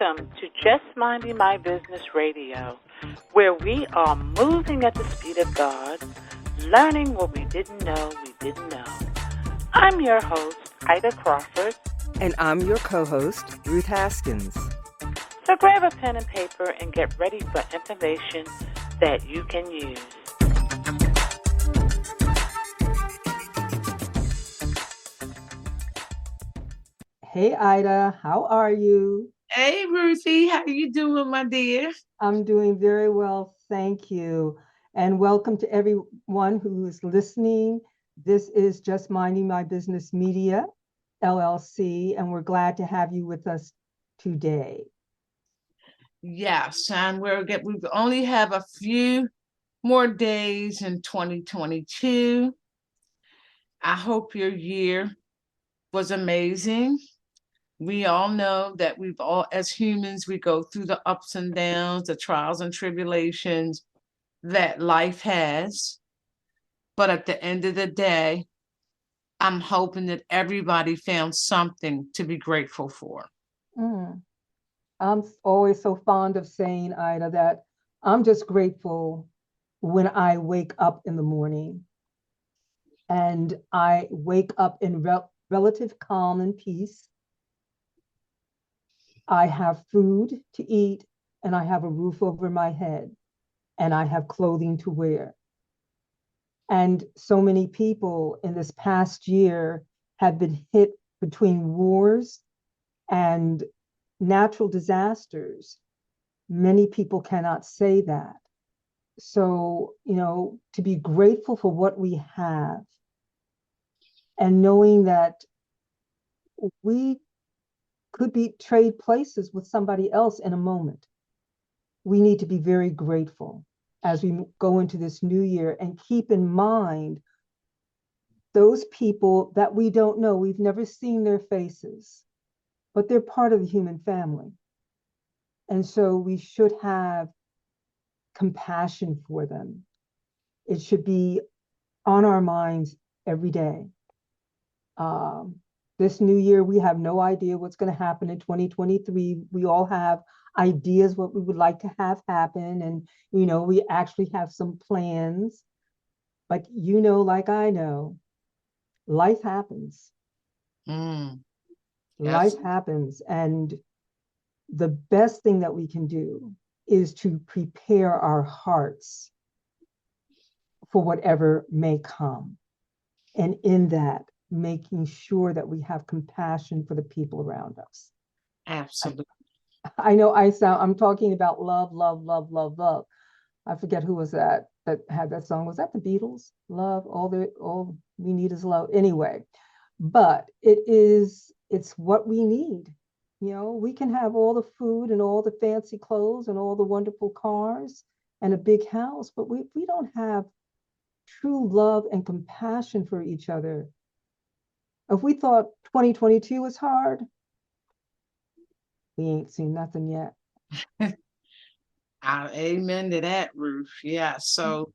Welcome to Just Minding My Business Radio, where we are moving at the speed of God, learning what we didn't know we didn't know. I'm your host, Ida Crawford. And I'm your co-host, Ruth Haskins. So grab a pen and paper and get ready for information that you can use. Hey, Ida, how are you? Hey, Ruthie, how you doing, my dear? I'm doing very well, thank you. And welcome to everyone who is listening. This is Just Minding My Business Media, LLC, and we're glad to have you with us today. Yes, and we only have a few more days in 2022. I hope your year was amazing. We all know that as humans, we go through the ups and downs, the trials and tribulations that life has. But at the end of the day, I'm hoping that everybody found something to be grateful for. I'm always so fond of saying, Ida, that I'm just grateful when I wake up in the morning and I wake up in relative calm and peace. I have food to eat, and I have a roof over my head, and I have clothing to wear. And so many people in this past year have been hit between wars and natural disasters. Many people cannot say that. So, to be grateful for what we have and knowing that we could be trade places with somebody else in a moment. We need to be very grateful as we go into this new year and keep in mind those people that we don't know. We've never seen their faces, but they're part of the human family. And so we should have compassion for them. It should be on our minds every day. This new year, we have no idea what's going to happen in 2023. We all have ideas what we would like to have happen. And, we actually have some plans. But, like I know, life happens. Life happens. And the best thing that we can do is to prepare our hearts for whatever may come. And in that, making sure that we have compassion for the people around us. Absolutely. I know I'm talking about love, love, love, love, love. I forget who was that had that song. Was that the Beatles? Love, all we need is love. Anyway, but it's what we need. We can have all the food and all the fancy clothes and all the wonderful cars and a big house, but we don't have true love and compassion for each other. If we thought 2022 was hard, we ain't seen nothing yet. Amen to that, Ruth. Yeah. So,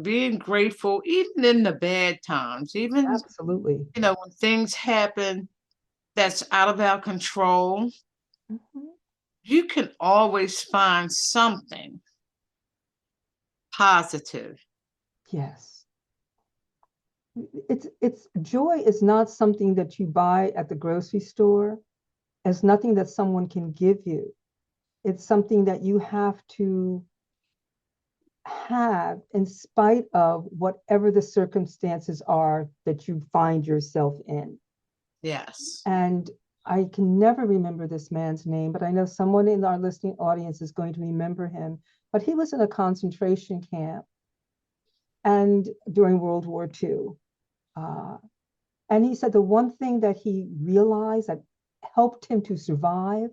being grateful, even in the bad times, even, Absolutely. when things happen that's out of our control, you can always find something positive. Yes. It's joy is not something that you buy at the grocery store. It's nothing that someone can give you. It's something that you have to have in spite of whatever the circumstances are that you find yourself in. Yes. And I can never remember this man's name, but I know someone in our listening audience is going to remember him. But he was in a concentration camp and during World War II. And he said the one thing that he realized that helped him to survive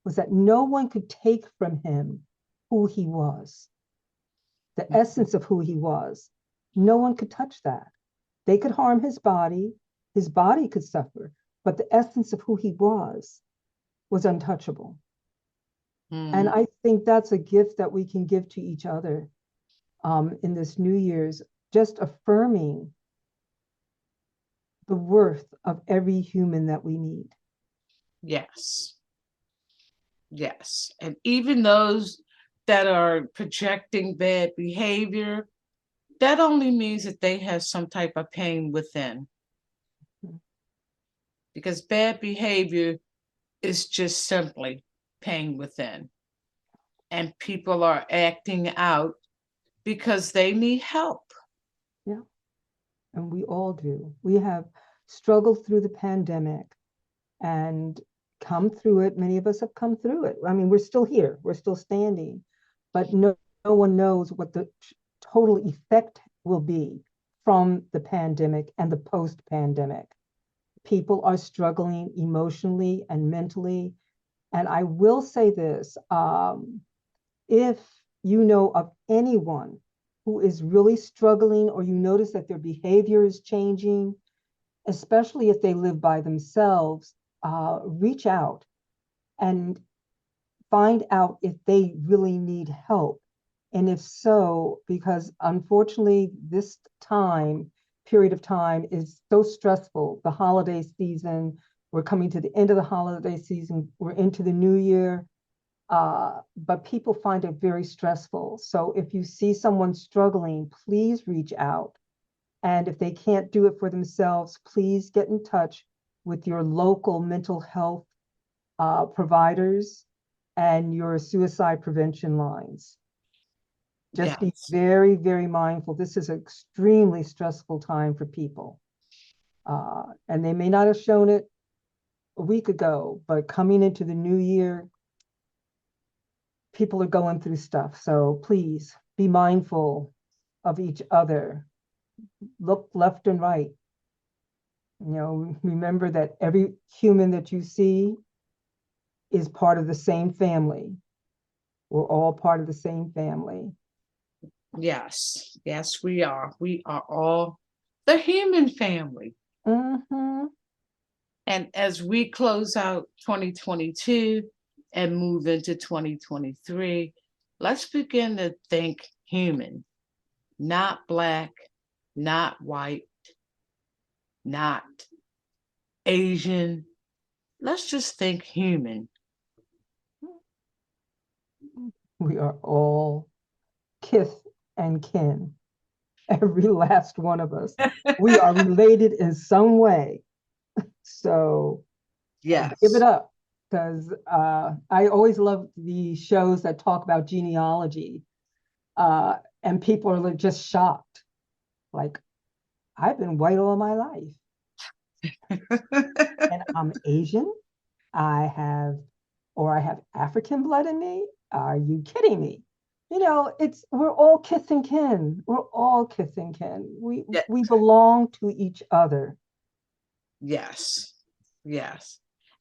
was that no one could take from him who he was, the essence of who he was. No one could touch that. They could harm his body could suffer, but the essence of who he was untouchable. And I think that's a gift that we can give to each other in this New Year's, just affirming the worth of every human that we meet. Yes. Yes. And even those that are projecting bad behavior, that only means that they have some type of pain within. Because bad behavior is just simply pain within. And people are acting out because they need help. Yeah. And we all do. We have struggled through the pandemic and come through it. Many of us have come through it. I mean, we're still here, we're still standing, but no one knows what the total effect will be from the pandemic and the post-pandemic. People are struggling emotionally and mentally. And I will say this, if you know of anyone who is really struggling, or you notice that their behavior is changing, especially if they live by themselves, reach out and find out if they really need help. And if so, because unfortunately, this period of time is so stressful. The holiday season, we're coming to the end of the holiday season, we're into the new year. But people find it very stressful. So if you see someone struggling, please reach out. And if they can't do it for themselves, please get in touch with your local mental health providers and your suicide prevention lines. Just be very, very mindful. This is an extremely stressful time for people. And they may not have shown it a week ago, but coming into the new year, people are going through stuff. So please be mindful of each other. Look left and right. You know, remember that every human that you see is part of the same family. We're all part of the same family. Yes, yes, we are. We are all the human family. Mm-hmm. And as we close out 2022 and move into 2023, let's begin to think human, not Black, not white, not Asian. Let's just think human. We are all kith and kin, every last one of us. We are related in some way. So yes, give it up, because I always love the shows that talk about genealogy, and people are just shocked. Like, I've been white all my life, and I'm Asian. I have African blood in me. Are you kidding me? You know, we're all kith and kin. We're all kith and kin. We belong to each other. Yes, yes.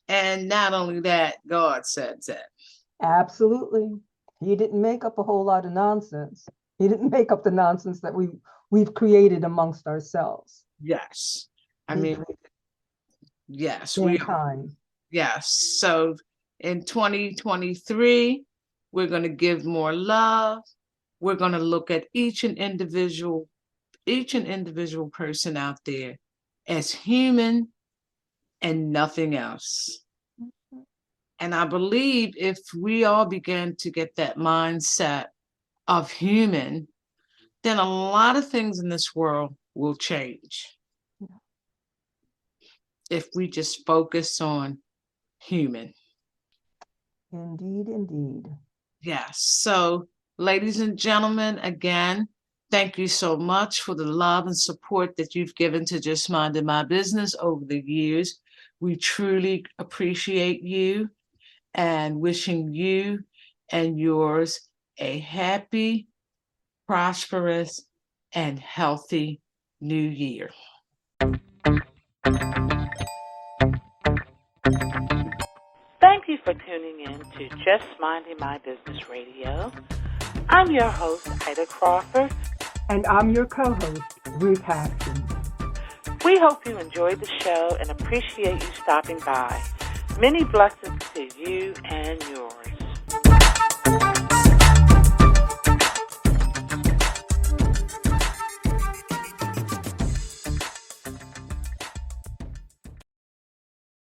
And not only that, God said that. Absolutely. He didn't make up a whole lot of nonsense. He didn't make up the nonsense that we've created amongst ourselves. Yes. I mean, yes, mankind. Yes. So in 2023, we're going to give more love. We're going to look at each and individual person out there as human and nothing else. And I believe if we all begin to get that mindset of human, then a lot of things in this world will change. If we just focus on human. Indeed, indeed. Yes. So, ladies and gentlemen, again, thank you so much for the love and support that you've given to Just Minding My Business over the years. We truly appreciate you, and wishing you and yours a happy, prosperous, and healthy new year. Thank you for tuning in to Just Minding My Business Radio. I'm your host, Ida Crawford. And I'm your co-host, Ruth Haskins. We hope you enjoyed the show and appreciate you stopping by. Many blessings to you and yours.